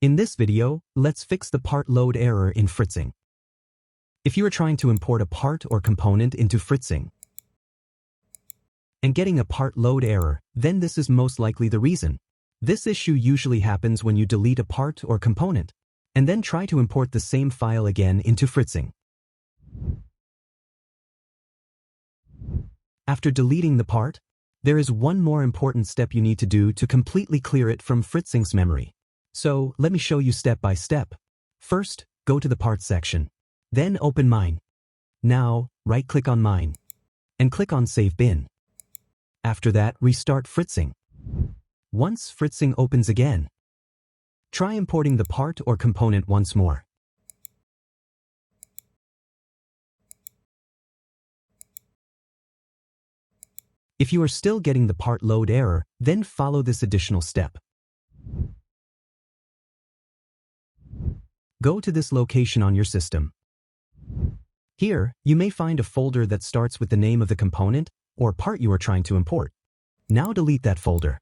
In this video, let's fix the part load error in Fritzing. If you are trying to import a part or component into Fritzing and getting a part load error, then this is most likely the reason. This issue usually happens when you delete a part or component and then try to import the same file again into Fritzing. After deleting the part, there is one more important step you need to do to completely clear it from Fritzing's memory. So, let me show you step by step. First, go to the Parts section. Then open Mine. Now, right-click on Mine and click on Save Bin. After that, restart Fritzing. Once Fritzing opens again, try importing the part or component once more. If you are still getting the part load error, then follow this additional step. Go to this location on your system. Here, you may find a folder that starts with the name of the component or part you are trying to import. Now delete that folder.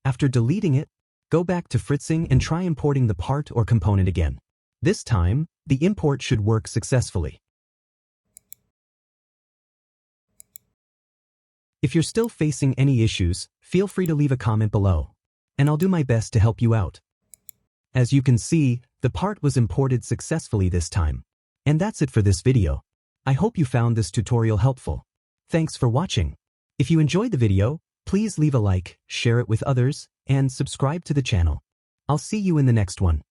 After deleting it, go back to Fritzing and try importing the part or component again. This time, the import should work successfully. If you're still facing any issues, feel free to leave a comment below, and I'll do my best to help you out. As you can see, the part was imported successfully this time. And that's it for this video. I hope you found this tutorial helpful. Thanks for watching. If you enjoyed the video, please leave a like, share it with others, and subscribe to the channel. I'll see you in the next one.